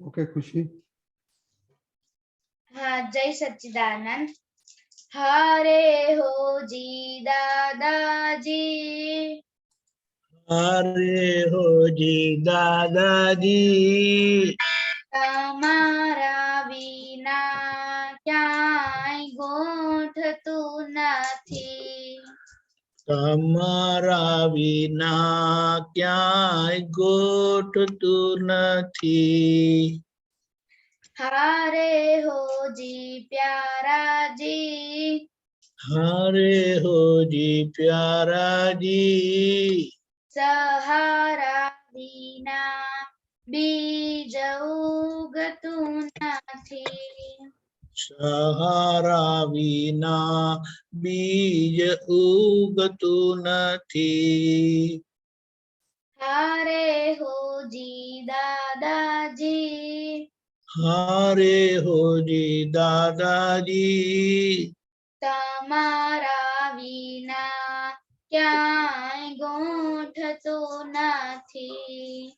Okay खुशी। हाँ, जय सच्चिदानंद। हरे हो जी दादाजी, हरे हो जी दादाजी, તમારા વિના ક્યાંય ગોઠતું નથી. તમારા વિના ક્યાંય ગોઠતું નથી. हरे हो जी प्याराजी, हरे हो जी प्याराजी, सहारा विना बीज उगતું નથી. सहारा विना बीज उगતું નથી. हरे हो जी दादाजी, हरे हो जी दादाजी, તમારા વિના ક્યાંય ગોઠતું નથી.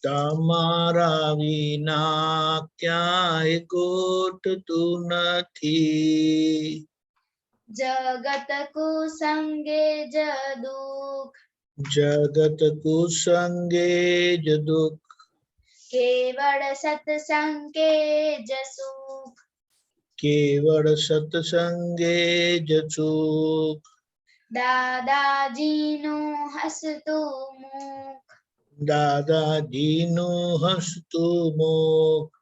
તમારા વિના ક્યાંય ગોઠતું નથી. જગત કુસંગે જ દુઃખ, જગત કુસંગે જ દુઃખ, કેવળ સત્સંગે જ સુખ. કેવળ સત્સંગે જ સુખ. દાદાજીનું હસતું મુખ, દાદાજીનું હસતું મુખ,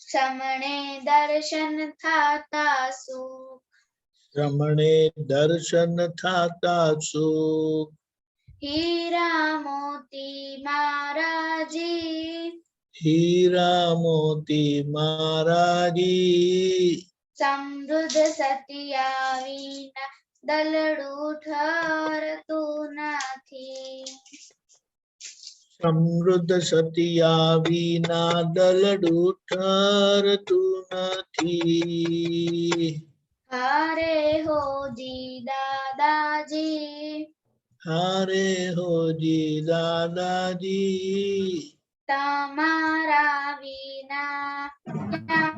સમણે દર્શન થાતા સુખ. રમણે દર્શન થાતા સુખ. હીરા મોતી મારાજી, હીરા મોતી મારાજી, સમૃદ્ધ સતિયા વિના દલડું ઠરતું નથી. સમૃદ્ધ સતિયા વિના દલડું ઠરતું નથી. હરે હો જી દાદાજી, હરે હો જી દાદાજી, તમારા વિના ક્યાંય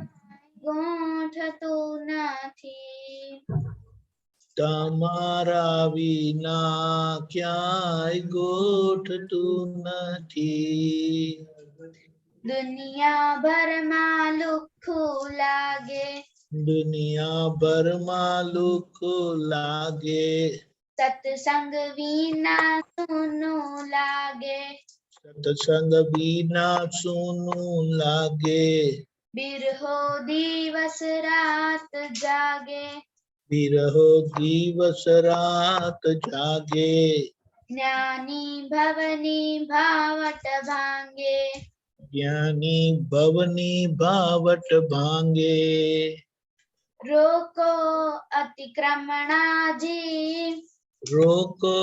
ગોઠતું નથી. તમારા વિના ક્યાંય ગોઠતું નથી. દુનિયાભરમાં લુખ્ખું લાગે, દુનિયાભરમાં લુખ્ખું લાગે, સત્સંગ વિના સૂનું લાગે. સત્સંગ વિના સૂનું લાગે. બિરહો દિવસ રાત જાગે, વિરહો દિવસ રાત જાગે. જ્ઞાની ભવની ભાવટ ભાંગે, જ્ઞાની ભવની ભાવટ ભાંગે. રોકો અતિક્રમણાજી, રોકો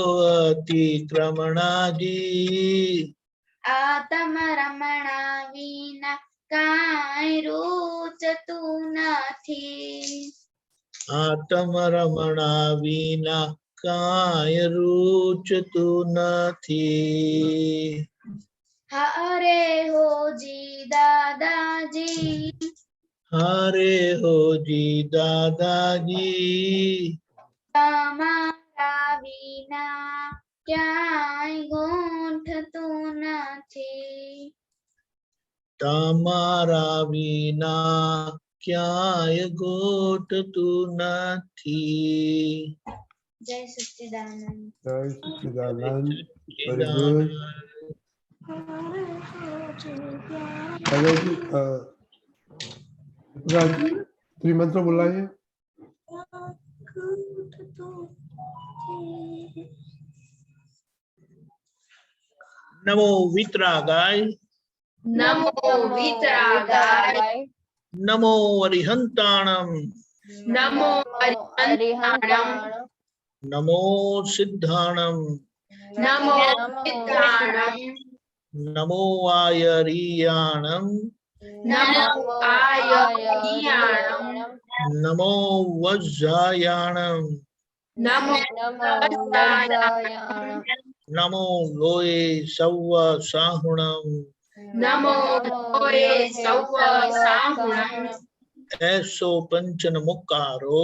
અતિક્રમણાજી, આતમ રમણા વિના કાંઈ રૂચતું નથી. આત્મ રમણા વિના કાંઈ રૂચતું નથી. હરે હો જી દાદાજી, હરે હો જી દાદાજી, તમારા વિના ક્યાંય ગોઠતું નથી. તમારા વિના ક્યાંય ગોઠતું નથી. જય સચ્ચિદાનંદ. जय सच्चिदानंद। Very good. अजय जी त्रिमंत्र बुलाइए। नमो वितरागाय, नमो वितरागाय, नमो अरिहंताणम, नमो अरिहंताणम, नमो सिद्धाणम, नमो सिद्धाणम, नमो आयरियाणम, नमो आयर्याणम, नमो वज्रायाणम, नमो वज्रायाणम, नमो लोये सव्व साहुणम, नमो द्वये सौव साहुणम् ऐसो पंचन मुक्कारो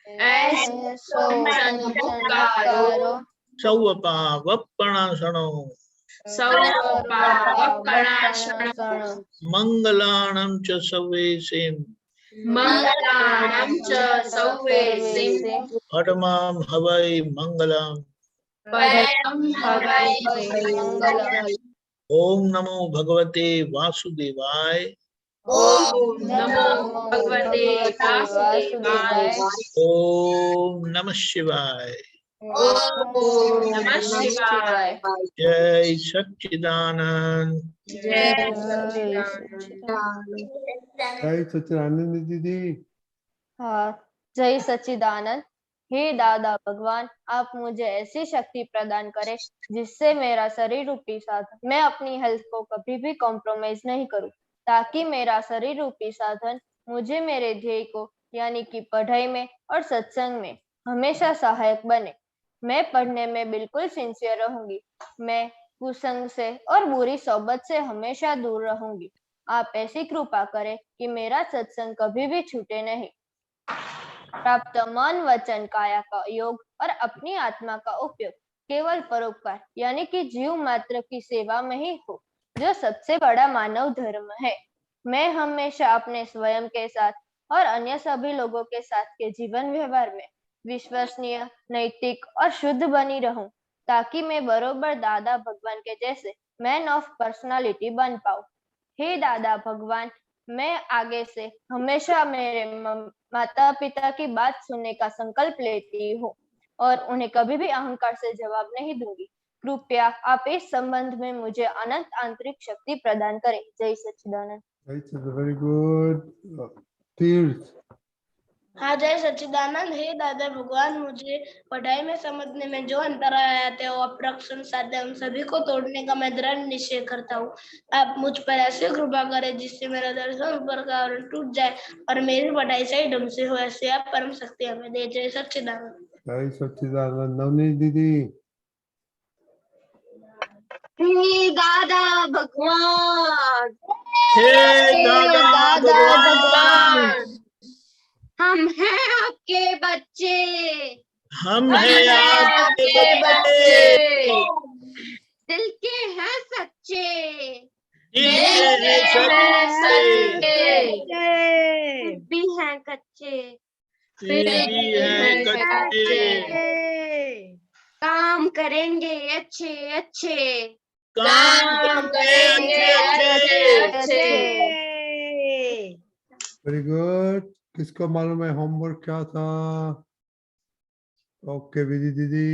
ऐसो पंचमुक्कारो सौवपावप्पणासनो सौवपावप्पणासनो मंगलाणं च सवेसिं मङ्गलाणं च सौवेसिं पठमां हवै मंगलम् परं हवै मङ्गलम्। ओम नमो भगवते वासुदेवाय ॐ नमो भगवते वासुदेवाय। ओम नमः शिवाय। ॐ नमः शिवाय। जय सच्चिदानंद। जय सच्चिदानंद। जय सच्चिदानंद दीदी। हाँ, जय सच्चिदानंद। हे दादा भगवान, आप मुझे ऐसी शक्ति प्रदान करें जिससे मेरा शरीर रूपी साधन, मैं अपनी हेल्थ को कभी भी कॉम्प्रोमाइज नहीं करूं, ताकि मेरा शरीर रूपी साधन मुझे मेरे ध्येय को यानी कि पढ़ाई में और सत्संग में हमेशा सहायक बने। मैं पढ़ने में बिल्कुल सिंसियर रहूंगी। मैं कुसंग से और बुरी सोबत से हमेशा दूर रहूंगी। आप ऐसी कृपा करें कि मेरा सत्संग कभी भी छूटे नहीं। प्राप्त मन वचन काया का योग और अपनी आत्मा का उपयोग केवल परोपकार यानी कि जीव मात्र की सेवा में ही हो, जो सबसे बड़ा मानव धर्म है। मैं हमेशा अपने स्वयं के साथ और अन्य सभी लोगों के साथ के जीवन व्यवहार में विश्वसनीय, नैतिक और शुद्ध बनी रहूं, ताकि मैं बरोबर दादा भगवान के जैसे मैन ऑफ पर्सनालिटी बन पाऊं। हे दादा भगवान, मैं आगे से हमेशा मेरे माता पिता की बात सुनने का संकल्प लेती हूँ और उन्हें कभी भी अहंकार से जवाब नहीं दूंगी। कृपया आप इस संबंध में मुझे अनंत आंतरिक शक्ति प्रदान करें। जय सच्चिदानंद। Very good. तीर्थ। हाँ, जय सच्चिदानंद। हे दादा भगवान, मुझे पढ़ाई में समझने में जो अंतराय आते हैं वो अप्रक्षण साध्य उन सभी को तोड़ने का मैं दृढ़ निश्चय करता हूँ। आप मुझ पर ऐसे कृपा करें जिससे मेरा दर्शन ऊपर का आवरण टूट जाए और मेरी पढ़ाई सही ढंग से हो। ऐसे आप परम शक्ति हमें दे। जय सच्चिदानंद। जय सच्चिदानंद। नवनीत दीदी। हे दादा भगवान, हे दादा भगवान, हम हैं आपके बच्चे, हम हैं आपके बच्चे, दिल के हैं सच्चे, दिल के हैं सच्चे, भी हैं कच्चे, फिर भी हैं कच्चे, काम करेंगे अच्छे अच्छे, काम करेंगे अच्छे। Very good. किसको मालूम है होमवर्क क्या था? ओके विधि दीदी।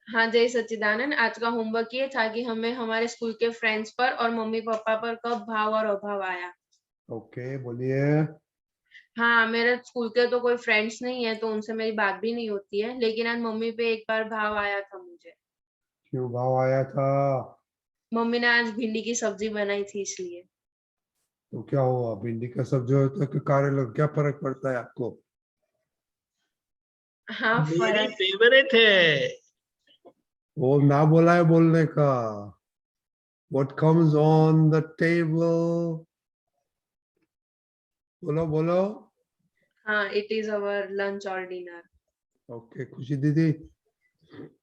हाँ, जय सच्चिदानंद। आज का होमवर्क ये था कि हमें हमारे स्कूल के फ्रेंड्स पर और मम्मी पापा पर कब भाव और अभाव आया। ओके बोलिए। हाँ, मेरे स्कूल के तो कोई फ्रेंड्स नहीं है, तो उनसे मेरी बात भी नहीं होती है, लेकिन आज मम्मी पे एक बार भाव आया था मुझे। क्यों भाव आया था? मम्मी ने आज भिंडी की सब्जी बनाई थी इसलिए। तो क्या हुआ? भिंडी का सब्जी होता है कि कार्य क्या फर्क पड़ता है आपको? हाँ, मेरी फर्क। फेवरेट है। वो ना बोला है बोलने का। What comes on the table? बोलो बोलो। हाँ, इट इज अवर लंच और डिनर। ओके खुशी दीदी।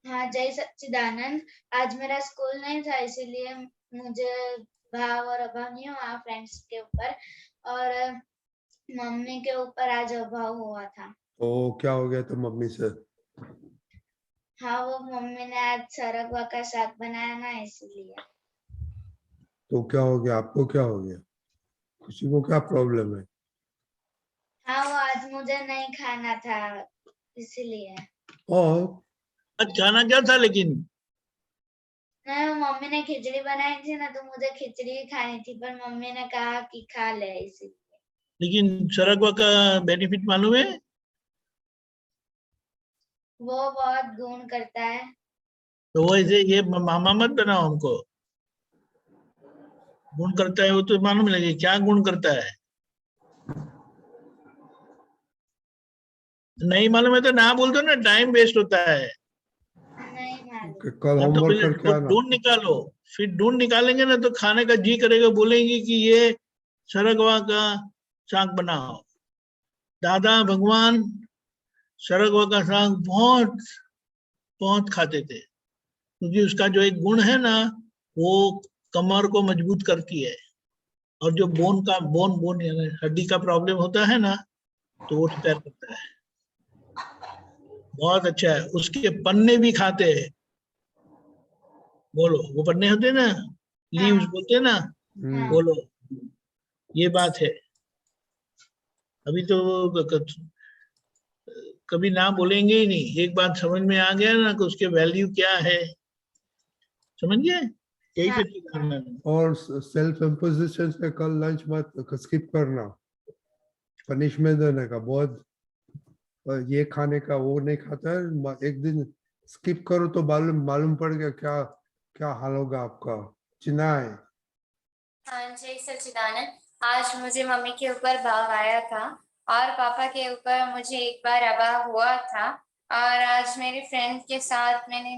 हाँ, जय सच्चिदानंद। आज मेरा स्कूल नहीं था, इसीलिए मुझे भाव और अभाव नहीं हुआ फ्रेंड्स के ऊपर, और मम्मी के ऊपर आज अभाव हुआ था। तो क्या हो गया तो मम्मी से? हाँ, वो मम्मी ने आज सरगवा का साग बनाया ना, इसीलिए। तो क्या हो गया? आपको क्या हो गया? खुशी को क्या प्रॉब्लम है? हाँ, वो आज मुझे नहीं खाना था, इसीलिए। और आज खाना क्या था लेकिन? नहीं, मम्मी ने खिचड़ी बनाई थी ना, तो मुझे खिचड़ी ही खानी थी, पर मम्मी ने कहा कि खा ले, इसीलिए। लेकिन सरगवा का बेनिफिट मालूम है? वो बहुत गुण करता है। तो वैसे ये मामा मत बनाओ हमको। गुण करता है वो तो मालूम लगे, क्या गुण करता है? नहीं मालूम है तो ना बोल दो ना, टाइम वेस्ट होता है। नहीं मालूम। कल तो होमवर्क पहले करके आना। ढूंढ निकालो। फिर ढूंढ निकालेंगे ना तो खाने का जी करेगा, बोलेंगे कि ये सरगवा का साग बनाओ। दादा भगवान सरगवा का साग बहुत बहुत खाते थे, क्योंकि उसका जो एक गुण है ना, वो कमर को मजबूत करती है, और जो बोन यानी हड्डी का प्रॉब्लम होता है ना, तो वो रिपेयर करता है। बहुत अच्छा है। उसके पन्ने भी खाते हैं। बोलो, वो पन्ने होते हैं ना, लीव्स बोलते हैं ना, बोलो, ये बात है। अभी तो कभी ना बोलेंगे ही नहीं, एक बात समझ में आ गया ना कि उसके वैल्यू क्या है, समझ गए? यही पे सिखाना है। और सेल्फ इम्पोजिशन से कल लंच मत स्किप करना, पनिशमेंट देने का बहुत, ये खाने का वो नहीं खाता है, एक दिन स्किप करो तो मालूम मालूम पड़ गया क्या क्या हाल होगा आपका। चिनाए। हाँ जय सच्चिदानंद, आज मुझे मम्मी के ऊपर भाव आया था और पापा के ऊपर मुझे एक बार अभाव हुआ था। और आज मेरे फ्रेंड के साथ मैंने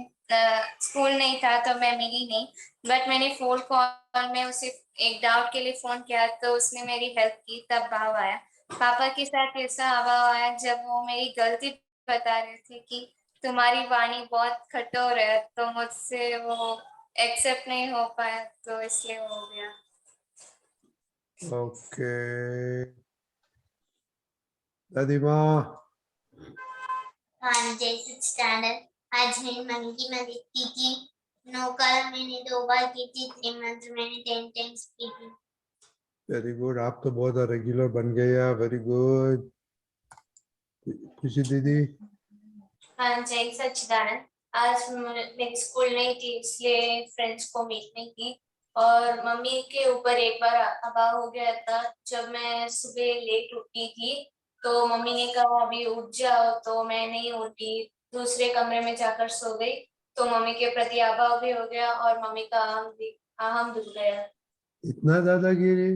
स्कूल नहीं था तो मैं मिली नहीं, बट मैंने फोन कॉल में उसे एक डाउट के लिए फोन किया तो उसने मेरी हेल्प की, तब भाव आया। पापा के साथ ऐसा अभाव आया जब वो मेरी गलती बता रहे थे कि तुम्हारी वाणी बहुत कठोर है, तो मुझसे वो एक्सेप्ट नहीं हो पाया, तो इसलिए हो गया। ओके दादी माँ। हाँ जय सच्चिदानंद, आज मेरी मम्मी की मदद की थी। 9 कॉल मैंने 2 बार की थी, 3 मंथ मैंने 10 टाइम्स की थी। वेरी गुड, आप तो बहुत रेगुलर बन गया, वेरी गुड। खुशी दीदी। हाँ जय सच्चिदानंद, आज मेरी स्कूल नहीं थी इसलिए फ्रेंड्स को मीट नहीं की। और मम्मी के ऊपर एक बार अभाव हो गया था जब मैं सुबह लेट उठी थी, तो मम्मी ने कहा अभी उठ जाओ, तो मैं नहीं उठी, दूसरे कमरे में जाकर सो गई, तो मम्मी के प्रति अभाव भी हो गया और मम्मी का आहम दुख गया। इतना दादागिरी,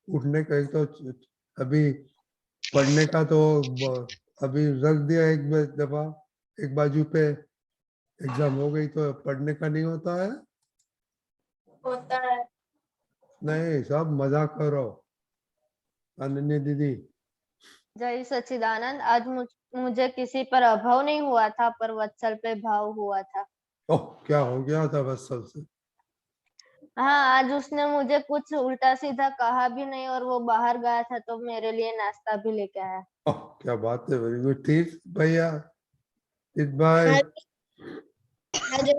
उठने का। एक तो अभी पढ़ने का तो अभी रख दिया एक दफा, एक बाजू पे, एग्जाम हो गई तो पढ़ने का नहीं होता है। होता है। नहीं, सब मजाक करो। अनन्या दीदी। जय सच्चिदानंद, आज मुझे किसी पर अभाव नहीं हुआ था, पर वत्सल पे भाव हुआ था। ओह, क्या हो गया था वत्सल से? हाँ, आज उसने मुझे कुछ उल्टा सीधा कहा भी नहीं और वो बाहर गया था तो मेरे लिए नाश्ता भी लेके आया। ओह, क्या बात है, वेरी गुड। तीर्थ भैया, तीर्थ भाई। आज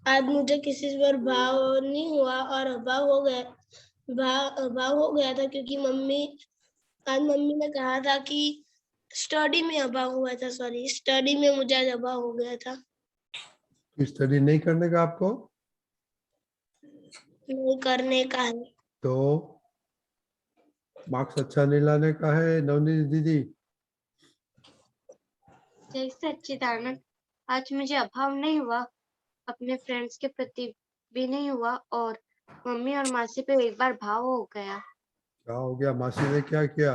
आज मुझे किसी पर भाव नहीं हुआ और अभाव हो गया, अभाव हो गया था क्योंकि आज मम्मी ने कहा था कि स्टडी में अभाव हुआ था, सॉरी स्टडी में मुझे आज अभाव हो गया था। स्टडी नहीं करने का आपको? नहीं करने का है। तो मार्क्स अच्छा नहीं लाने का है। नवनीत दीदी। जय सच्चिदानंद, आज मुझे अभाव नहीं हुआ, अपने फ्रेंड्स के प्रति भी नहीं हुआ, और मम्मी और मासी पे एक बार भाव हो गया। क्या हो गया? मासी ने क्या किया?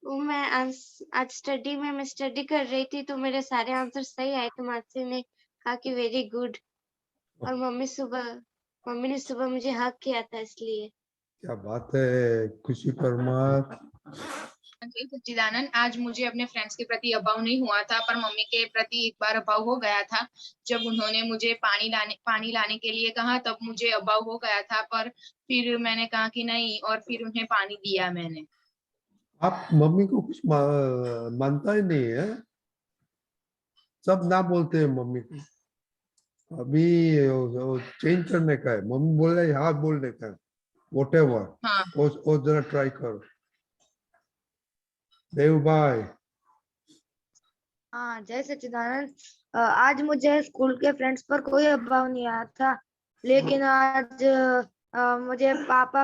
वो मैं आज स्टडी में मैं स्टडी कर रही थी तो मेरे सारे आंसर सही आए, तो मासी ने कहा कि वेरी गुड, और मम्मी ने सुबह मुझे हक किया था इसलिए। क्या बात है, खुशी परमार। जय सच्चिदानंद, आज मुझे अपने फ्रेंड्स के प्रति अभाव नहीं हुआ था, पर मम्मी के प्रति एक बार अभाव हो गया था जब उन्होंने मुझे पानी लाने के लिए कहा, तब मुझे अभाव हो गया था, पर फिर मैंने कहा कि नहीं और फिर उन्हें पानी दिया मैंने। आप मम्मी को कुछ मानता ही नहीं है, सब ना बोलते हैं मम्मी को। अभी चेंज करने का है, मम्मी बोल रहे हाँ बोलने का है, whatever। हाँ वो जरा ट्राई करो। देव भाई। हाँ जय सच्चिदानंद, आज मुझे स्कूल के फ्रेंड्स पर कोई अभाव नहीं आया था, लेकिन आज मुझे पापा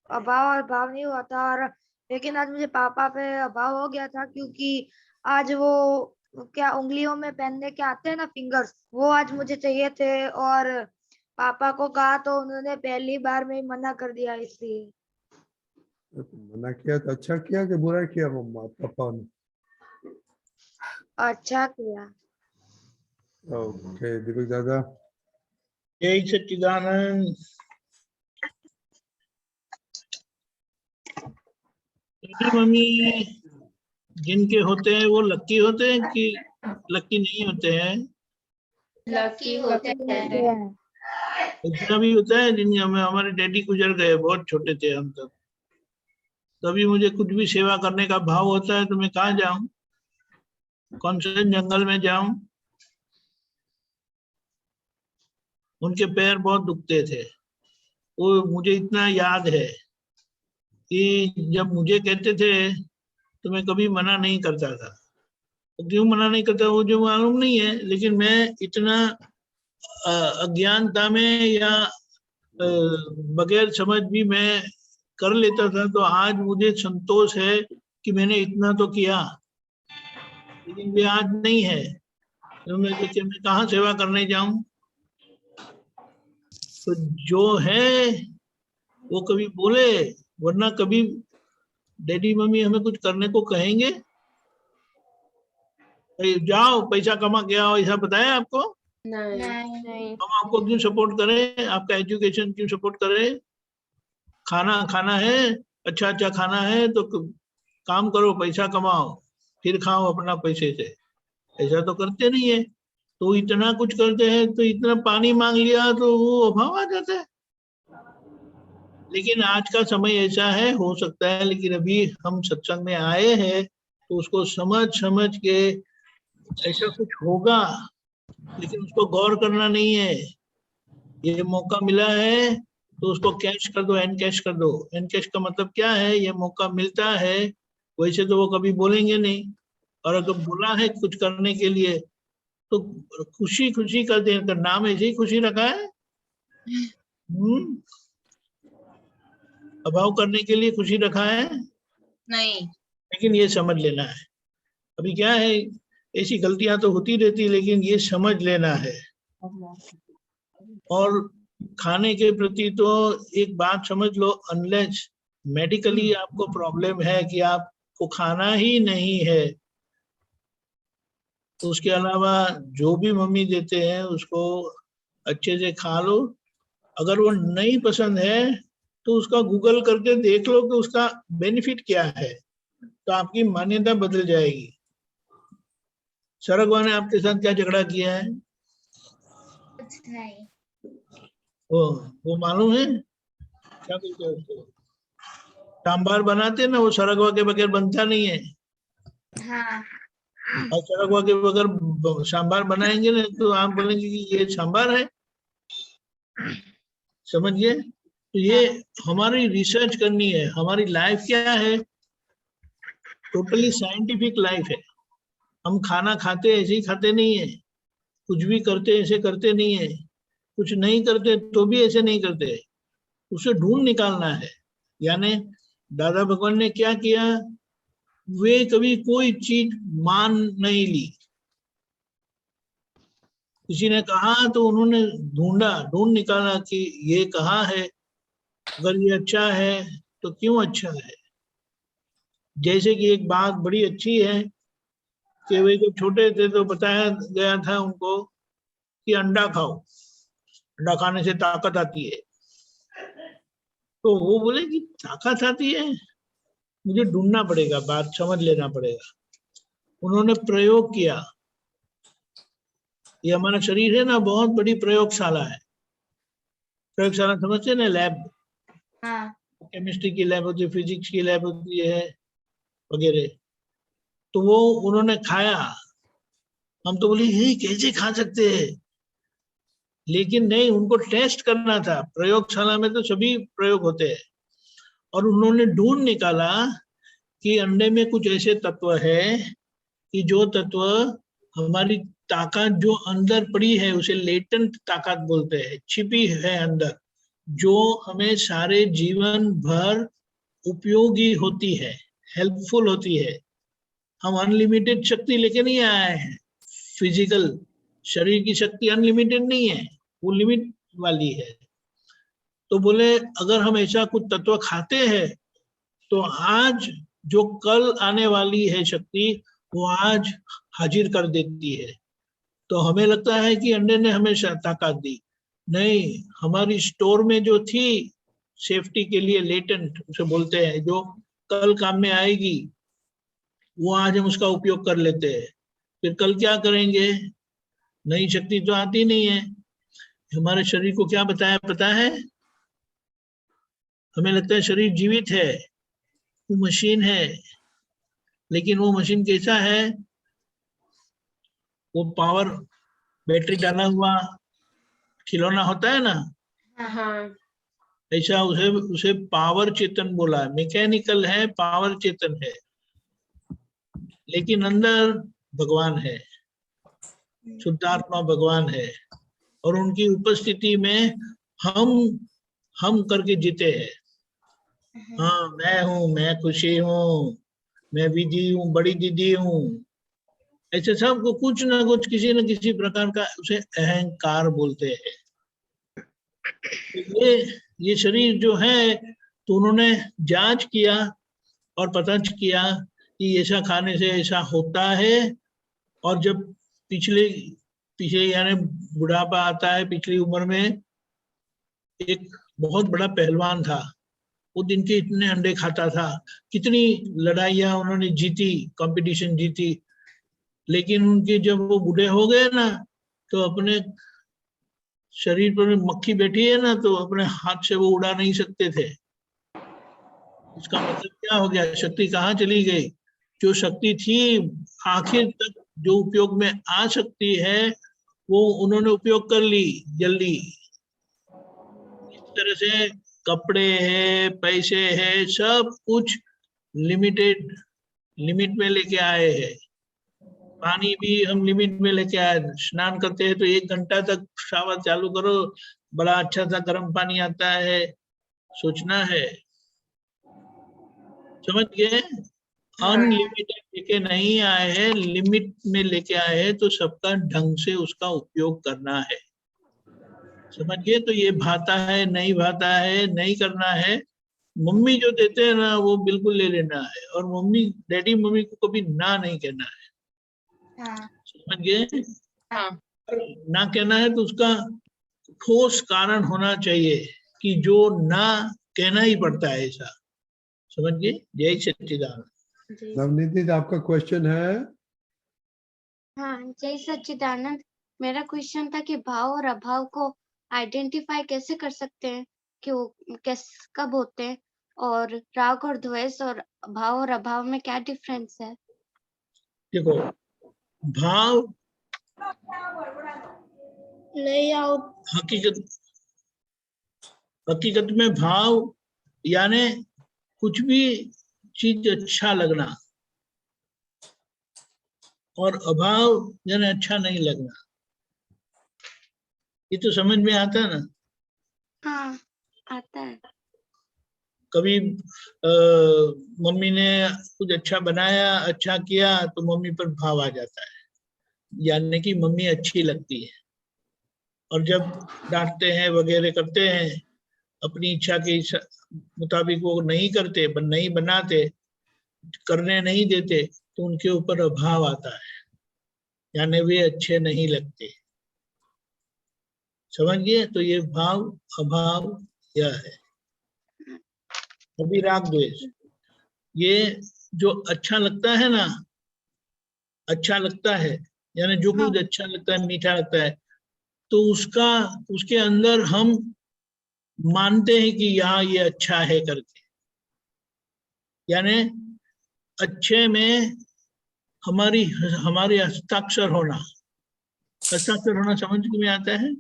अभाव और भाव नहीं हुआ था, और लेकिन आज मुझे पापा पे अभाव हो गया था क्योंकि आज वो क्या उंगलियों में पहनने के आते हैं ना, फिंगर्स, वो आज मुझे चाहिए थे, और पापा को कहा तो उन्होंने पहली बार में ही मना कर दिया, इसलिए। मना किया तो अच्छा किया कि बुरा किया मम्मा पापा ने? अच्छा किया। ओके दीपक दादा। जय सच्चिदानंद। डैडी मम्मी जिनके होते हैं वो लक्की होते हैं कि लक्की नहीं होते हैं? लकी होते हैं। ऐसा भी होता है जिन हमारे डैडी गुजर गए, बहुत छोटे थे हम तब, तभी मुझे कुछ भी सेवा करने का भाव होता है तो मैं कहाँ जाऊं, कौन से जंगल में जाऊं? उनके पैर बहुत दुखते थे। वो मुझे इतना याद है कि जब मुझे कहते थे तो मैं कभी मना नहीं करता था। क्यों मना नहीं करता वो जो मालूम नहीं है, लेकिन मैं इतना अज्ञानता में या बगैर समझ भी मैं कर लेता था। तो आज मुझे संतोष है कि मैंने इतना तो किया, लेकिन वे आज नहीं है तो मैं कहाँ सेवा करने जाऊं? तो जो है वो कभी बोले, वरना कभी डैडी मम्मी हमें कुछ करने को कहेंगे? जाओ पैसा कमा के आओ, ऐसा बताया आपको? नहीं। हम आपको क्यों सपोर्ट करें? आपका एजुकेशन क्यों सपोर्ट करें? खाना खाना है, अच्छा अच्छा खाना है तो काम करो, पैसा कमाओ, फिर खाओ अपना पैसे से। ऐसा तो करते नहीं है। तो इतना कुछ करते हैं तो इतना पानी मांग लिया तो वो अभाव आ जाता है। लेकिन आज का समय ऐसा है, हो सकता है, लेकिन अभी हम सत्संग में आए हैं तो उसको समझ के ऐसा कुछ होगा, लेकिन उसको गौर करना नहीं है। ये मौका मिला है तो उसको कैश कर दो, एनकैश कर दो। एनकैश का मतलब क्या है? ये मौका मिलता है, वैसे तो वो कभी बोलेंगे नहीं, और अगर बोला है कुछ करने के लिए तो खुशी खुशी कर देने का नाम ऐसे ही खुशी रखा है। अभाव करने के लिए खुशी रखा है नहीं। लेकिन ये समझ लेना है। अभी क्या है, ऐसी गलतियां तो होती रहती, लेकिन ये समझ लेना है। और खाने के प्रति तो एक बात समझ लो, अनलेस मेडिकली आपको प्रॉब्लम है कि आपको खाना ही नहीं है, तो उसके अलावा जो भी मम्मी देते हैं उसको अच्छे से खा लो। अगर वो नहीं पसंद है तो उसका गूगल करके देख लो कि उसका बेनिफिट क्या है, तो आपकी मान्यता बदल जाएगी। सरगवा ने आपके साथ क्या झगड़ा किया है? कुछ नहीं। वो मालूम है क्या बोलते हैं उसको? सांबार बनाते ना, वो सरगवा के बगैर बनता नहीं है। हाँ। और सरगवा के बगैर सांबार बनाएंगे ना तो आप बोलेंगे कि ये सांबार है। समझिए, तो ये हमारी रिसर्च करनी है। हमारी लाइफ क्या है? टोटली साइंटिफिक लाइफ है। हम खाना खाते ऐसे ही खाते नहीं है, कुछ भी करते ऐसे करते नहीं है, कुछ नहीं करते तो भी ऐसे नहीं करते, उसे ढूंढ निकालना है। यानी दादा भगवान ने क्या किया, वे कभी कोई चीज मान नहीं ली। किसी ने कहा तो उन्होंने ढूंढ निकाला कि ये कहाँ है, अगर ये अच्छा है तो क्यों अच्छा है। जैसे कि एक बात बड़ी अच्छी है कि वे जब छोटे थे तो बताया गया था उनको कि अंडा खाओ, अंडा खाने से ताकत आती है। तो वो बोले कि ताकत आती है, मुझे ढूंढना पड़ेगा, बात समझ लेना पड़ेगा। उन्होंने प्रयोग किया। ये हमारा शरीर है ना, बहुत बड़ी प्रयोगशाला है। प्रयोगशाला समझते ना, लैब। हाँ। केमिस्ट्री की लैब होती है, फिजिक्स की लैब होती है वगैरह। तो वो उन्होंने खाया। हम तो बोले ये कैसे खा सकते हैं, लेकिन नहीं, उनको टेस्ट करना था। प्रयोगशाला में तो सभी प्रयोग होते हैं। और उन्होंने ढूंढ निकाला कि अंडे में कुछ ऐसे तत्व है कि जो तत्व हमारी ताकत जो अंदर पड़ी है उसे लेटेंट ताकत बोलते हैं, छिपी है अंदर, जो हमें सारे जीवन भर उपयोगी होती है, हेल्पफुल होती है। हम अनलिमिटेड शक्ति लेके नहीं आए हैं। फिजिकल शरीर की शक्ति अनलिमिटेड नहीं है, वो लिमिट वाली है। तो बोले अगर हम ऐसा कुछ तत्व खाते हैं तो आज जो कल आने वाली है शक्ति वो आज हाजिर कर देती है। तो हमें लगता है कि अंडे ने हमें ताकत दी, नहीं, हमारी स्टोर में जो थी सेफ्टी के लिए लेटेंट उसे बोलते हैं, जो कल काम में आएगी, वो आज हम उसका उपयोग कर लेते हैं। फिर कल क्या करेंगे? नई शक्ति तो आती नहीं है। हमारे शरीर को क्या बताया पता है? हमें लगता है शरीर जीवित है, वो मशीन है, लेकिन वो मशीन कैसा है? वो पावर बैटरी डाला हुआ खिलौना होता है ना, हाँ ऐसा उसे उसे पावर चेतन बोला। मैकेनिकल है, पावर चेतन है, लेकिन अंदर भगवान है, शुद्धात्मा भगवान है, और उनकी उपस्थिति में हम करके जीते हैं। हाँ, मैं हूँ, मैं खुशी हूँ, मैं विधि हूँ, बड़ी दीदी हूँ, ऐसे सबको कुछ ना कुछ किसी न किसी प्रकार का उसे अहंकार बोलते हैं। ये शरीर जो है, तो उन्होंने जांच किया और पता किया कि ऐसा खाने से ऐसा होता है। और जब पीछे यानी बुढ़ापा आता है, पिछली उम्र में एक बहुत बड़ा पहलवान था, वो दिन के इतने अंडे खाता था, कितनी लड़ाइयां उन्होंने जीती, कंपटीशन जीती, लेकिन उनके जब वो बूढ़े हो गए ना, तो अपने शरीर पर मक्खी बैठी है ना, तो अपने हाथ से वो उड़ा नहीं सकते थे। इसका मतलब क्या हो गया? शक्ति कहाँ चली गई? जो शक्ति थी आखिर तक जो उपयोग में आ सकती है, वो उन्होंने उपयोग कर ली जल्दी। इस तरह से कपड़े है, पैसे है, सब कुछ लिमिट में लेके आए हैं। पानी भी हम लिमिट में लेके आए। स्नान करते हैं तो 1 घंटा तक शावर चालू करो, बड़ा अच्छा सा गर्म पानी आता है। सोचना है, समझ गए? अनलिमिटेड लेके नहीं आए हैं, लिमिट में लेके आए हैं, तो सबका ढंग से उसका उपयोग करना है। समझ गए? तो ये भाता है, नहीं भाता है, नहीं करना है। मम्मी जो देते हैं ना, वो बिल्कुल ले लेना है, और डैडी मम्मी को कभी ना नहीं कहना है। समझ गए? हाँ ना कहना है तो उसका ठोस कारण होना चाहिए कि जो ना कहना ही पड़ता है ऐसा। समझ गए? जय सच्चिदानंद। नवनीत, आपका क्वेश्चन है? हाँ, जय सच्चिदानंद। मेरा क्वेश्चन था कि भाव और अभाव को आइडेंटिफाई कैसे कर सकते हैं, कि वो कब होते हैं, और राग और द्वेष और भाव और अभाव में क्या डिफरेंस है? देखो, भाव हकीकत में भाव यानी कुछ भी चीज अच्छा लगना, और अभाव यानी अच्छा नहीं लगना। ये तो समझ में आता है ना? हाँ, आता है। कभी मम्मी ने कुछ अच्छा बनाया, अच्छा किया, तो मम्मी पर भाव आ जाता है, यानी कि मम्मी अच्छी लगती है। और जब डांटते हैं वगैरह करते हैं, अपनी इच्छा के मुताबिक वो नहीं करते, नहीं बनाते, करने नहीं देते, तो उनके ऊपर अभाव आता है, यानी वे अच्छे नहीं लगते। समझिए? तो ये भाव अभाव यह है। अभी राग द्वेष, ये जो अच्छा लगता है ना, अच्छा लगता है यानी जो कुछ अच्छा लगता है, मीठा लगता है, तो उसके अंदर हम मानते हैं कि यहाँ ये अच्छा है करके, यानी अच्छे में हमारी हस्ताक्षर होना समझ में आता है?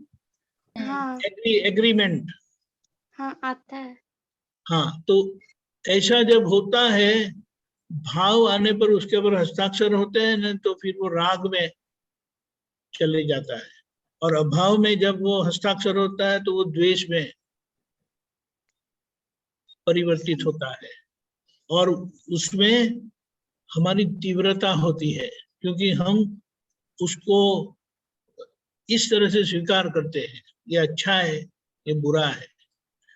हाँ, एग्रीमेंट। हाँ, आता है। हाँ, तो ऐसा जब होता है, भाव आने पर उसके ऊपर हस्ताक्षर होते हैं ना, तो फिर वो राग में चले जाता है, और अभाव में जब वो हस्ताक्षर होता है तो वो द्वेष में परिवर्तित होता है, और उसमें हमारी तीव्रता होती है, क्योंकि हम उसको इस तरह से स्वीकार करते हैं, ये अच्छा है, ये बुरा है।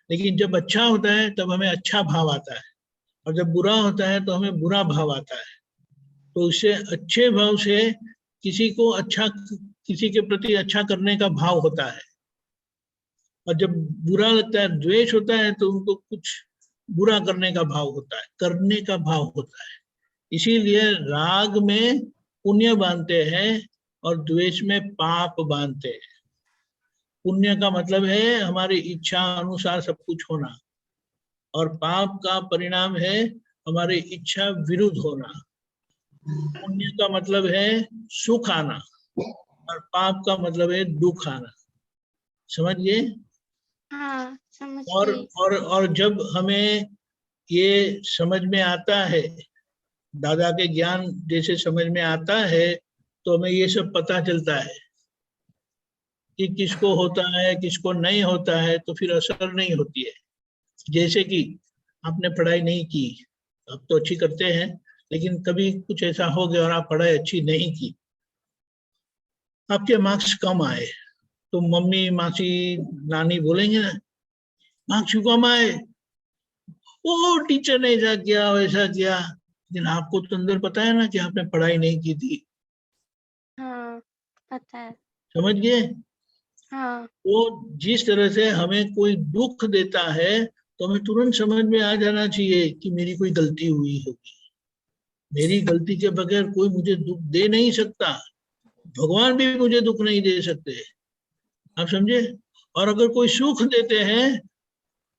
लेकिन जब अच्छा होता है तब हमें अच्छा भाव आता है, और जब बुरा होता है तो हमें बुरा भाव आता है। तो उससे अच्छे भाव से किसी के प्रति अच्छा करने का भाव होता है, और जब बुरा लगता है, द्वेष होता है, तो उनको कुछ बुरा करने का भाव होता है, करने का भाव होता है। इसीलिए राग में पुण्य बांधते हैं और द्वेष में पाप बांधते हैं। पुण्य का मतलब है हमारी इच्छा अनुसार सब कुछ होना, और पाप का परिणाम है हमारी इच्छा विरुद्ध होना। पुण्य का मतलब है सुख आना और पाप का मतलब है दुख आना। समझिए? हाँ समझ और गई। और जब हमें ये समझ में आता है, दादा के ज्ञान जैसे समझ में आता है, तो हमें ये सब पता चलता है कि किसको होता है किसको नहीं होता है, तो फिर असर नहीं होती है। जैसे कि आपने पढ़ाई नहीं की, अब तो अच्छी करते हैं, लेकिन कभी कुछ ऐसा हो गया और आप पढ़ाई अच्छी नहीं की, आपके मार्क्स कम आए, तो मम्मी मासी नानी बोलेंगे ना, मार्क्स क्यों कम आए, वो टीचर ने ऐसा किया वैसा किया। लेकिन आपको तो अंदर पता है ना कि आपने पढ़ाई नहीं की थी। हाँ पता है। समझ गए? हाँ वो जिस तरह से हमें कोई दुख देता है, तो हमें तुरंत समझ में आ जाना चाहिए कि मेरी कोई गलती हुई होगी। मेरी गलती के बगैर कोई मुझे दुख दे नहीं सकता, भगवान भी मुझे दुख नहीं दे सकते। आप समझे? और अगर कोई सुख देते हैं,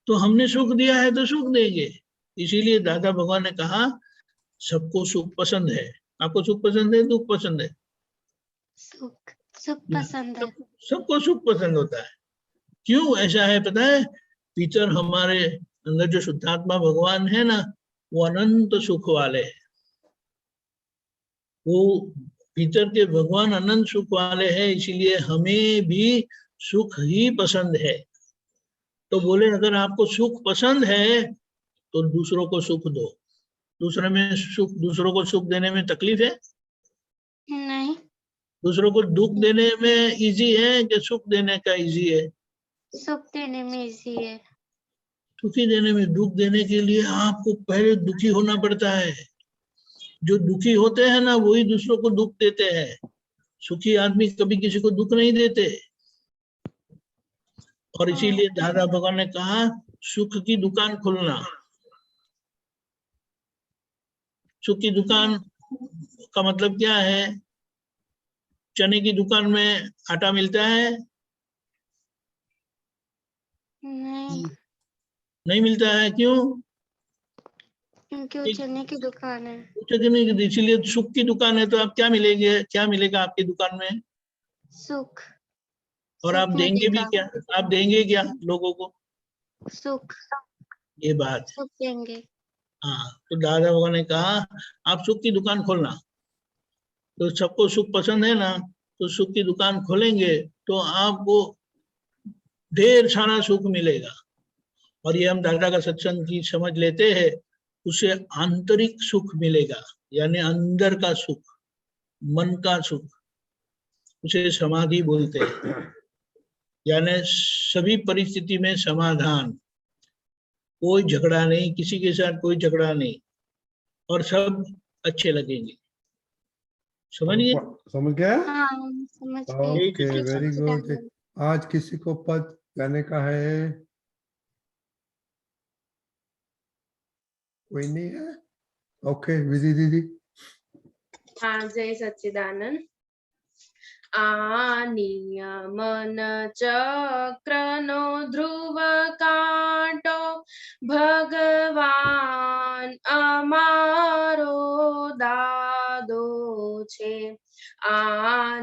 तो हमने सुख दिया है तो सुख देंगे। इसीलिए दादा भगवान ने कहा सबको सुख पसंद है। आपको सुख पसंद है, दुख पसंद है? सुख सुख पसंद है। सबको सुख पसंद होता है। क्यों ऐसा है पता है? भीतर हमारे अंदर जो शुद्धात्मा भगवान है ना, वो अनंत सुख वाले है। वो भीतर के भगवान अनंत सुख वाले हैं, इसीलिए हमें भी सुख ही पसंद है। तो बोले अगर आपको सुख पसंद है तो दूसरों को सुख दो। दूसरों को सुख देने में तकलीफ है? नहीं, दूसरों को दुख देने में इजी है कि सुख देने का इजी है? सुख देने में इजी है। सुखी देने में, दुख देने के लिए आपको पहले दुखी होना पड़ता है। जो दुखी होते हैं ना, वही दूसरों को दुख देते हैं। सुखी आदमी कभी किसी को दुख नहीं देते। और इसीलिए दादा भगवान ने कहा सुख की दुकान खोलना। सुख की दुकान का मतलब क्या है? चने की दुकान में आटा मिलता है? नहीं, नहीं मिलता है। क्यों? क्योंकि वो चने की दुकान है। इसीलिए सुख की दुकान है, तो आप क्या मिलेंगे, क्या मिलेगा आपकी दुकान में? सुख। और आप सुख देंगे भी मिलेगा। क्या? आप देंगे क्या लोगों को? सुख। ये बात। सुख देंगे। हाँ, तो दादा भगवान ने कहा आप सुख की दुकान खोलना। तो सबको सुख पसंद है ना, तो सुख की दुकान खोलेंगे तो आपको ढेर सारा सुख मिलेगा। और ये हम दादा का सत्संग की समझ लेते हैं, उसे आंतरिक सुख मिलेगा, यानी अंदर का सुख, मन का सुख, उसे समाधि बोलते हैं। यानी सभी परिस्थिति में समाधान, कोई झगड़ा नहीं, किसी के साथ कोई झगड़ा नहीं, और सब अच्छे लगेंगे। समझिए? समझ गया? हाँ समझ गई। ओके, ठीक है, वेरी गुड। सच्चिदानंद। आज किसी को पद गाने का है? कोई नहीं है? ओके, विधि दीदी। हाँ जय सच्चिदानंद। नियमन चक्रनो ध्रुव कांटो भगवान અમારો દાદો છે।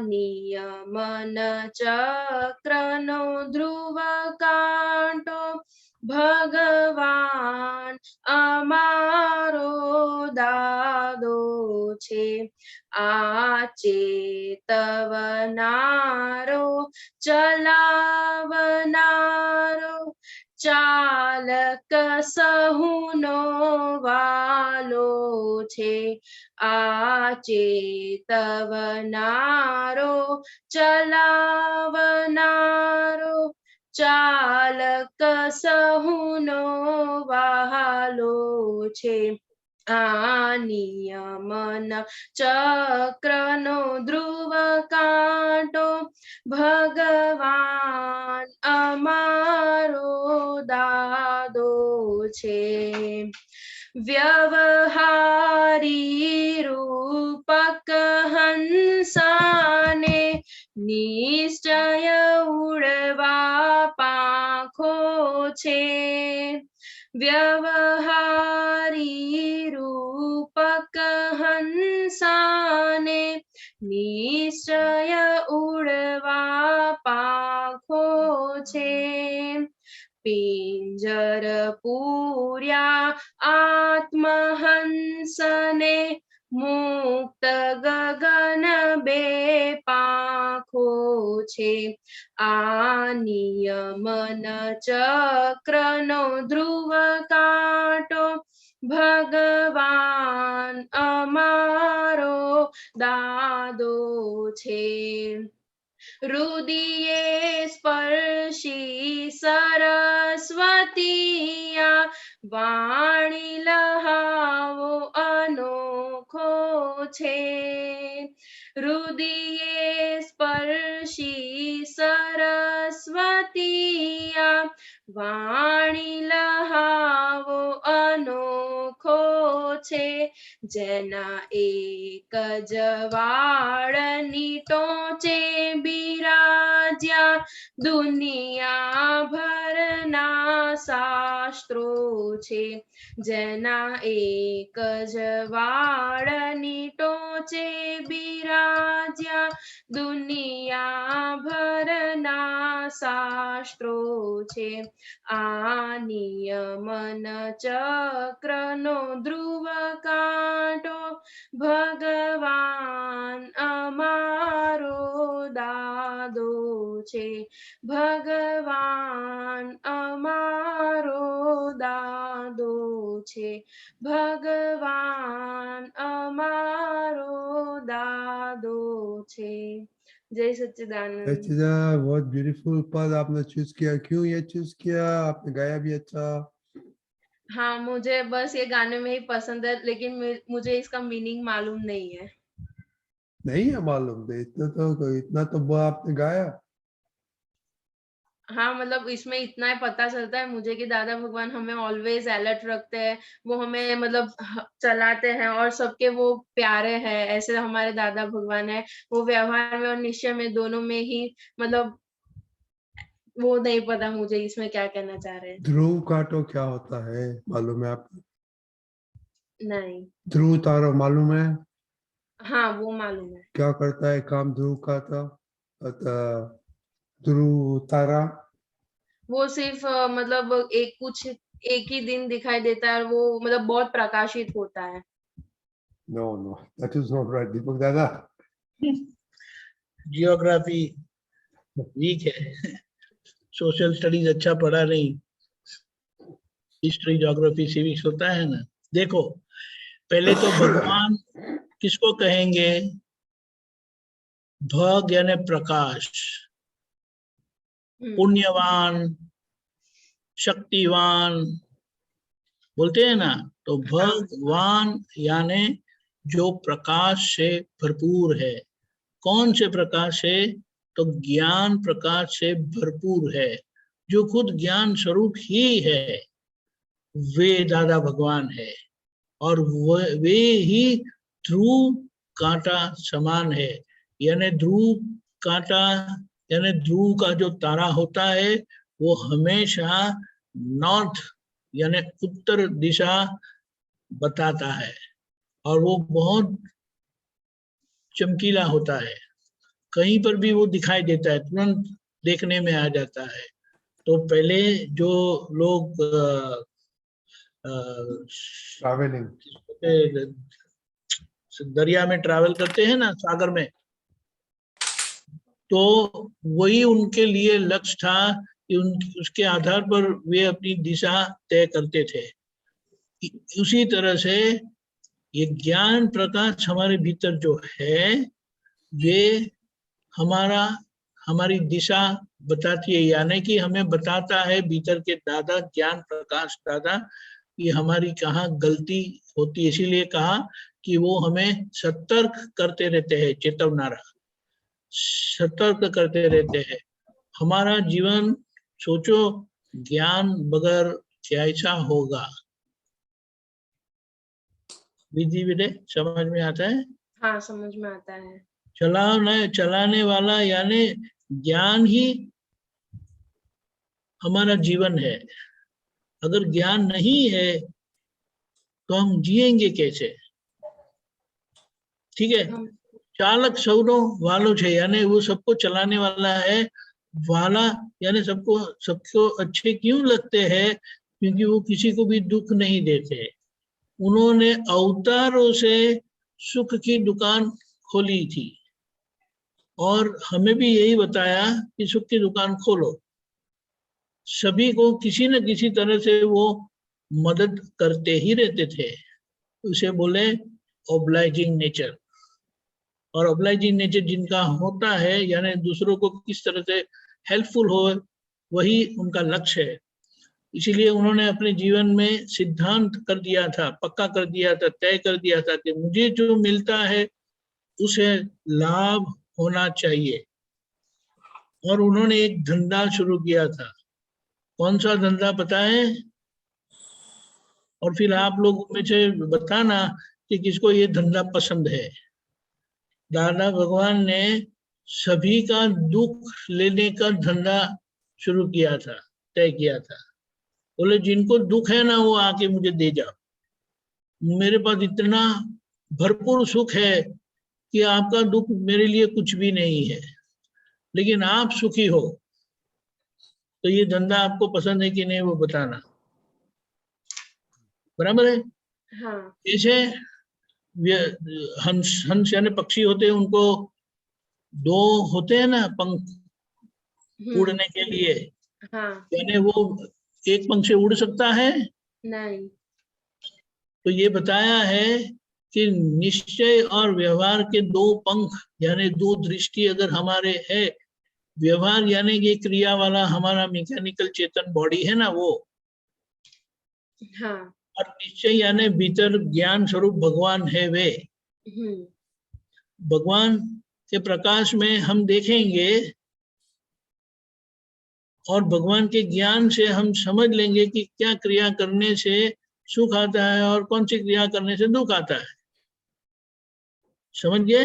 નિયમન ચક્રનો ધ્રુવ કાંટો ભગવાન અમારો દાદો છે। ચેતવનારો ચલાવનારો ચાલક સહુનો વાલો છે। ચેતવનારો ચલાવનારો ચાલક સહુનો વાલો છે। નિયમન ચક્રનો ધ્રુવ કાંટો ભગવાન અમારો छे। व्यवहारी रूपक हंसाने निश्चय उड़वा पाखो छे। व्यवहारी रूपक हंसाने निश्चय उड़वा पाखो छे। पिंजर पूर्या आत्महंसने मुक्त गगन बे पाखो छे। आ नियमन चक्रनो ध्रुव कांटो भगवान अमारो दादो छे। रुदिये स्पर्शी सरस्वतीया वाणी लहावो अनोखो छे। रुदिये स्पर्शी सरस्वतीया वाणी लहावो अनोखो छे। जेना एक जवाड़नी टोचे बिराज्या दुनिया भरना शास्त्रो छे। जेना एक जवाड़नी टोचे बिराज्या दुनिया भरना शास्त्रो छे। आ नियमन चक्रनो ध्रुव कांटो भगवान अमारो दादो छे। भगवान अमारो दादो छे। भगवान अमारो दादो छे। जय सच्चिदानंद। सच्चिदा, बहुत ब्यूटीफुल पद आपने चूज किया। क्यों ये चूज किया? आपने गाया भी अच्छा। हाँ, मुझे बस ये गाने में ही पसंद है, लेकिन मुझे इसका मीनिंग मालूम नहीं है। नहीं है मालूम थे? इतना तो आपने गाया। हाँ, मतलब इसमें इतना ही पता चलता है मुझे कि दादा भगवान हमें ऑलवेज अलर्ट रखते हैं। वो हमें मतलब चलाते हैं और सबके वो प्यारे हैं। ऐसे हमारे दादा भगवान है। वो व्यवहार में और निश्चय में दोनों में ही मतलब वो नहीं पता मुझे इसमें क्या कहना चाह रहे हैं। ध्रुव कांटो क्या होता है मालूम है आपको? नहीं। ध्रुव तारा मालूम है? हाँ, वो मालूम है। क्या करता है काम ध्रुव का था? ध्रुव तारा वो सिर्फ मतलब एक ही दिन दिखाई देता है और वो मतलब बहुत प्रकाशित होता है। No, that is not right Deepak दादा। जियोग्राफी वीक है, सोशल स्टडीज अच्छा पढ़ा नहीं, हिस्ट्री ज्योग्राफी सिविक्स होता है ना। देखो, पहले तो भगवान किसको कहेंगे? भग यानी प्रकाश, पुण्यवान, शक्तिवान बोलते हैं ना। तो भगवान यानी जो प्रकाश से भरपूर है। कौन से प्रकाश है? तो ज्ञान प्रकाश से भरपूर है, जो खुद ज्ञान स्वरूप ही है, वे दादा भगवान है। और वे ही ध्रुव कांटा समान है। यानी ध्रुव कांटा यानी ध्रुव का जो तारा होता है वो हमेशा नॉर्थ यानी उत्तर दिशा बताता है और वो बहुत चमकीला होता है। कहीं पर भी वो दिखाई देता है, तुरंत देखने में आ जाता है। तो पहले जो लोग ट्रैवलिंग दरिया में ट्रैवल करते हैं ना, सागर में, तो वही उनके लिए लक्ष्य था कि उसके आधार पर वे अपनी दिशा तय करते थे। उसी तरह से ये ज्ञान प्रकाश हमारे भीतर जो है वे हमारी दिशा बताती है। यानी कि हमें बताता है भीतर के दादा, ज्ञान प्रकाश दादा, कि हमारी कहाँ गलती होती है। इसीलिए कहा कि वो हमें सतर्क करते रहते हैं, चेतवनारा, सतर्क करते रहते हैं। हमारा जीवन सोचो, ज्ञान बगैर कैसा होगा। विधि विधेय समझ में आता है? हाँ, समझ में आता है। चलाने वाला यानी ज्ञान ही हमारा जीवन है। अगर ज्ञान नहीं है तो हम जिएंगे कैसे? ठीक है। हम चालक सौरों वालों छे यानी वो सबको चलाने वाला है। वाला यानी सबको अच्छे क्यों लगते हैं? क्योंकि वो किसी को भी दुख नहीं देते। उन्होंने अवतारों से सुख की दुकान खोली थी और हमें भी यही बताया कि सुख की दुकान खोलो। सभी को किसी न किसी तरह से वो मदद करते ही रहते थे। उसे बोले ऑब्लाइजिंग नेचर। और ऑब्लाइजिंग नेचर जिनका होता है यानी दूसरों को किस तरह से हेल्पफुल हो, वही उनका लक्ष्य है। इसीलिए उन्होंने अपने जीवन में सिद्धांत कर दिया था, पक्का कर दिया था, तय कर दिया था कि मुझे जो मिलता है उसे लाभ होना चाहिए। और उन्होंने एक धंधा शुरू किया था। कौन सा धंधा पता है? और फिर आप लोग में से बताना कि किसको ये धंधा पसंद है। दादा भगवान ने सभी का दुख लेने का धंधा शुरू किया था, तय किया था। बोले जिनको दुख है ना वो आके मुझे दे जाओ। मेरे पास इतना भरपूर सुख है कि आपका दुख मेरे लिए कुछ भी नहीं है, लेकिन आप सुखी हो। तो ये धंधा आपको पसंद है कि नहीं वो बताना। बराबर है? हाँ। जैसे हंस यानी पक्षी होते हैं, उनको दो होते हैं ना पंख उड़ने के लिए। हाँ। यानी वो एक पंख से उड़ सकता है? नहीं। तो ये बताया है कि निश्चय और व्यवहार के दो पंख यानी दो दृष्टि अगर हमारे है। व्यवहार यानी ये क्रिया वाला हमारा मैकेनिकल चेतन बॉडी है ना वो। हाँ। और निश्चय यानी भीतर ज्ञान स्वरूप भगवान है वे। भगवान के प्रकाश में हम देखेंगे और भगवान के ज्ञान से हम समझ लेंगे कि क्या क्रिया करने से सुख आता है और कौन सी क्रिया करने से दुख आता है। समझ गए?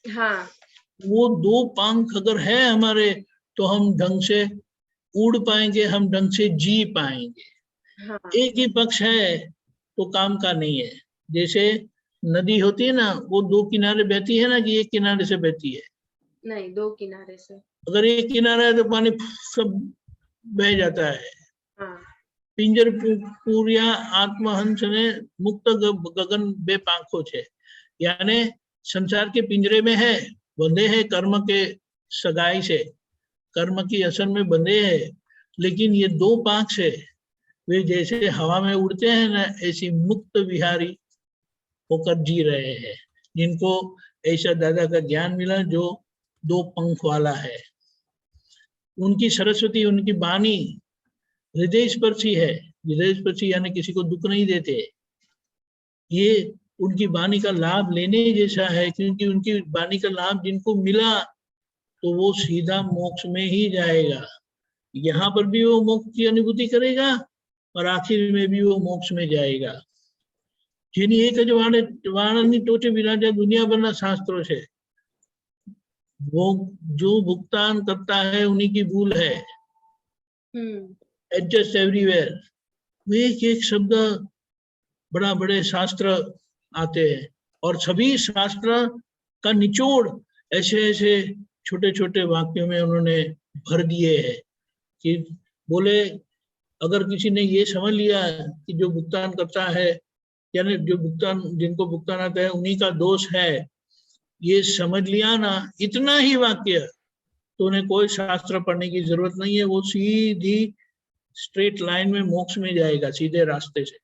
हाँ। वो दो पंख अगर है हमारे तो हम ढंग से उड़ पाएंगे, हम ढंग से जी पाएंगे। हाँ। एक ही पक्ष है तो काम का नहीं है। जैसे नदी होती है ना, वो दो किनारे बहती है ना कि एक किनारे से बहती है? नहीं, दो किनारे से। अगर एक किनारा है तो पानी सब बह जाता है। हाँ। पिंजर पूरिया आत्महंस ने मुक्त गगन बे पांखों छे। यानी संसार के पिंजरे में है, बंधे हैं कर्म के सगाई से, कर्म की असर में बंधे हैं। लेकिन ये दो पांख से वे जैसे हवा में उड़ते हैं ना, ऐसी मुक्त विहारी होकर जी रहे हैं। जिनको ऐसा दादा का ज्ञान मिला जो दो पंख वाला है। उनकी सरस्वती, उनकी वाणी हृदय स्पर्शी है। हृदय स्पर्शी यानी किसी को दुख नहीं देते। ये उनकी वाणी का लाभ लेने जैसा है, क्योंकि उनकी वाणी का लाभ जिनको मिला तो वो सीधा मोक्ष में ही जाएगा। यहाँ पर भी वो मोक्ष की अनुभूति करेगा और आखिर में भी वो मोक्ष में जाएगा। જેની એક જ વાણની ટોચે વિરાજે दुनियाभરના शास्त्रों से। वो जो भुगतान करता है उन्हीं की भूल है। Adjust everywhere. वे एक शब्द बड़ा बड़े शास्त्र आते हैं और सभी शास्त्र का निचोड़ ऐसे ऐसे छोटे छोटे वाक्यों में उन्होंने भर दिए हैं कि बोले अगर किसी ने ये समझ लिया कि जो भुगतान करता है यानी जो भुगतान, जिनको भुगतान आता है उन्हीं का दोष है, ये समझ लिया ना, इतना ही वाक्य, तो उन्हें कोई शास्त्र पढ़ने की जरूरत नहीं है। वो सीधी स्ट्रेट लाइन में मोक्ष में जाएगा, सीधे रास्ते से।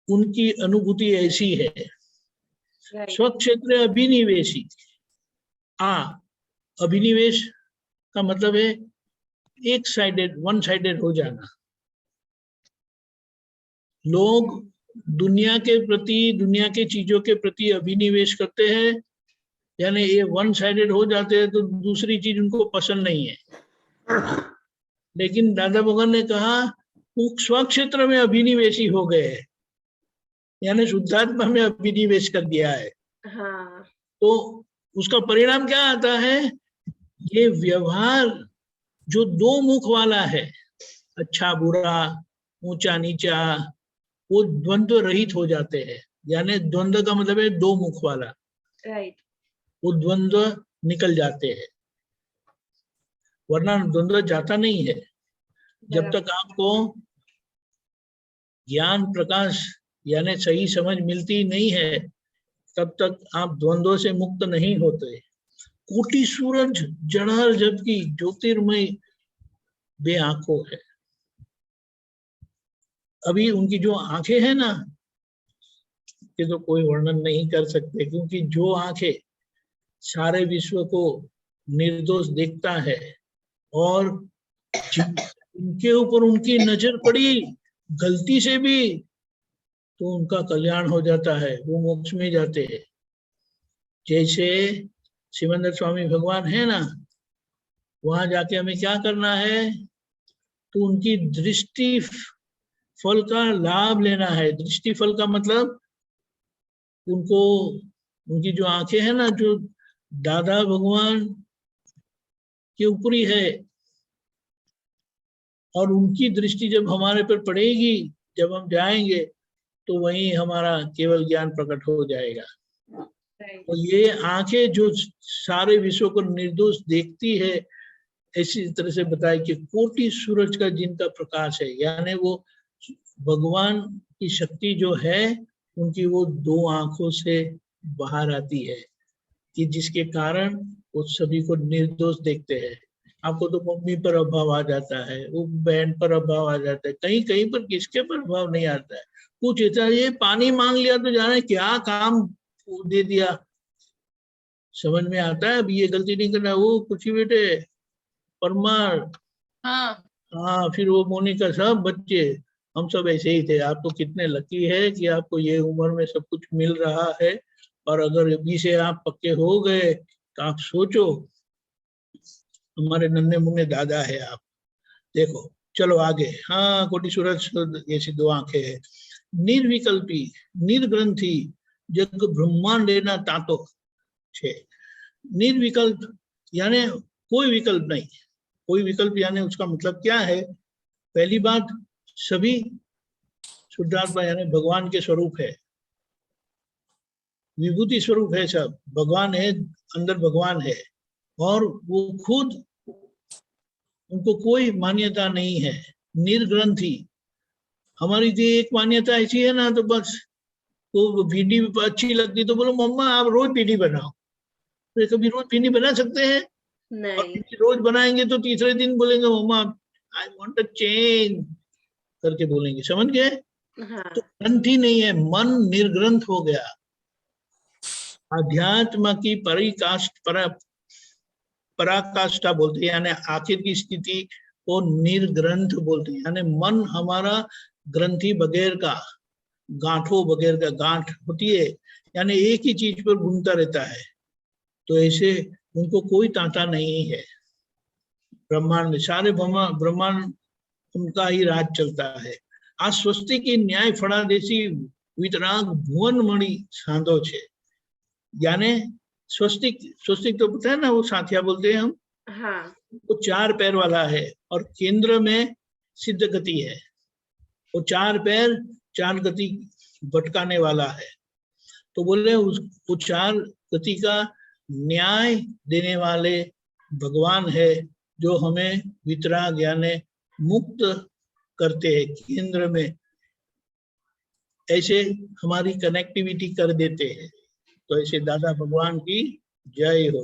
उनकी अनुभूति ऐसी है। स्वक्षेत्र अभिनिवेशी। अभिनिवेश का मतलब है एक साइडेड, वन साइडेड हो जाना। लोग दुनिया के प्रति, दुनिया के चीजों के प्रति अभिनिवेश करते हैं, यानी ये वन साइडेड हो जाते हैं तो दूसरी चीज उनको पसंद नहीं है। लेकिन दादा भगवान ने कहा वो स्वक्षेत्र में अभिनिवेशी हो गए हैं, यानी शुद्धात्मा में अभिनिवेश कर दिया है। हाँ तो उसका परिणाम क्या आता है? ये व्यवहार जो दो मुख वाला है, अच्छा बुरा, ऊंचा नीचा, वो द्वंद्व रहित हो जाते हैं। यानी द्वंद्व का मतलब है दो मुख वाला, राइट। वो द्वंद्व निकल जाते हैं, वरना द्वंद्व जाता नहीं है। जब तक आपको ज्ञान प्रकाश यानी सही समझ मिलती नहीं है, तब तक आप द्वंद्वों से मुक्त नहीं होते। कोटि सूरज जड़हर जबकि ज्योतिर्मय बे आंखों है। अभी उनकी जो आंखें हैं ना, ये तो कोई वर्णन नहीं कर सकते, क्योंकि जो आंखें सारे विश्व को निर्दोष देखता है और जिनके ऊपर उनकी नजर पड़ी गलती से भी, तो उनका कल्याण हो जाता है, वो मोक्ष में जाते हैं। जैसे शिवेंद्र स्वामी भगवान है ना, वहां जाके हमें क्या करना है? तो उनकी दृष्टि फल का लाभ लेना है। दृष्टि फल का मतलब उनको, उनकी जो आंखें है ना, जो दादा भगवान के ऊपरी है, और उनकी दृष्टि जब हमारे पर पड़ेगी, जब हम जाएंगे, तो वहीं हमारा केवल ज्ञान प्रकट हो जाएगा। तो ये आंखें जो सारे विश्व को निर्दोष देखती है, ऐसी तरह से बताया कि कोटि सूरज का जिनका प्रकाश है, यानी वो भगवान की शक्ति जो है उनकी वो दो आंखों से बाहर आती है, कि जिसके कारण वो सभी को निर्दोष देखते हैं। आपको तो मम्मी पर अभाव आ जाता है, वो बहन पर अभाव आ जाता है, कहीं कहीं पर किसके पर अभाव नहीं आता है। कुछ ऐसा, ये पानी मांग लिया तो जाने क्या काम दे दिया, समझ में आता है। अब ये गलती नहीं करना, वो कुछ ही बेटे परमार, हाँ, फिर वो मोनिका, सब बच्चे हम सब ऐसे ही थे। आप तो कितने लकी है कि आपको ये उम्र में सब कुछ मिल रहा है, और अगर अभी से आप पक्के हो गए तो आप सोचो, हमारे नन्हे मुन्ने दादा है आप। देखो चलो आगे। हाँ, कोटि सूरज ऐसी दो आंखें है। निर्विकल्पी निर्ग्रंथि जग ब्रह्मांड लेना तातो छे। निर्विकल्प यानी कोई विकल्प नहीं। कोई विकल्प यानी उसका मतलब क्या है? पहली बात, सभी शुद्धात्मा यानी भगवान के स्वरूप है, विभूति स्वरूप है, सब भगवान है, अंदर भगवान है, और वो खुद, उनको कोई मान्यता नहीं है। निर्ग्रंथि, हमारी जो एक मान्यता ऐसी है ना, तो बस वो भिंडी अच्छी लगती तो बोलो मम्मा आप रोज भिंडी बनाओ। तो कभी रोज भिंडी बना सकते हैं? नहीं। रोज बनाएंगे तो तीसरे दिन बोलेंगे मम्मा आई वांट अ चेंज करके बोलेंगे, समझ गए? हाँ। तो ग्रंथि नहीं है, मन निर्ग्रंथ हो गया। अध्यात्म की पराकाष्ठा बोलते हैं, यानी आखिर की स्थिति को निर्ग्रंथ बोलते हैं। यानी मन हमारा ग्रंथि बगैर का, गांठों बगैर का, गांठ होती है यानी एक ही चीज पर घूमता रहता है। तो ऐसे उनको कोई तांता नहीं है ब्रह्मांड में, सारे ब्रह्मांड उनका ही राज चलता है। आ स्वस्ति की न्याय फड़ादेशी वितराग भुवन मणि सांधो छे। यानी स्वस्तिक, स्वस्तिक तो पता है ना, वो साथिया बोलते हैं हम। हाँ। वो 4 पैर वाला है और केंद्र में सिद्ध गति है। वो 4 पैर 4 गति भटकाने वाला है। तो बोल रहे वो 4 गति का न्याय देने वाले भगवान है, जो हमें वितराग यानी मुक्त करते हैं, केंद्र में ऐसे हमारी कनेक्टिविटी कर देते हैं। तो ऐसे दादा भगवान की जय हो।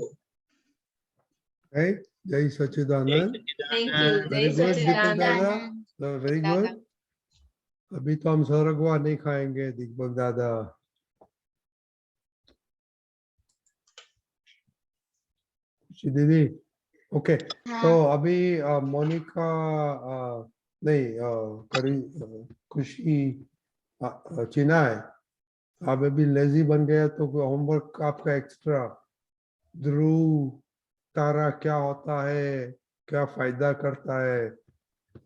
जय सच्चिदानंद। Thank you. वेरी जय गुड दीपक दादा, सच्चिदानंद। Very good. अभी तो हम सरगवा नहीं खाएंगे दीपक दादा। दीदी ओके। तो अभी मोनिका नहीं करी खुशी चिना है। आप अभी लेजी बन गया तो होमवर्क आपका एक्स्ट्रा। ध्रुव तारा क्या होता है, क्या फायदा करता है,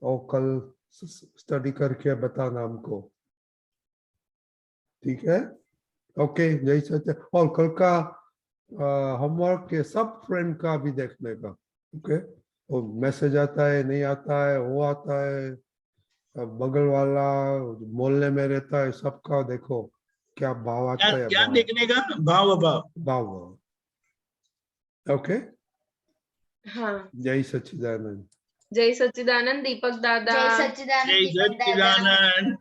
और कल स्टडी करके बताना हमको, ठीक है? ओके, जय सच्चिदानंद। और कल का होमवर्क के सब फ्रेंड का भी देखने का, ओके? वो मैसेज आता है नहीं आता है, वो आता है, बगल वाला मोहल्ले में रहता है, सबका देखो क्या भाव आता क्या है, क्या देखने का? भाव अभाव। भाव। ओके, हाँ, जय सच्चिदानंद। जय सच्चिदानंद दीपक दादा। जय सच्चिदानंद जय दीपक दादा। सच्चिदानंद।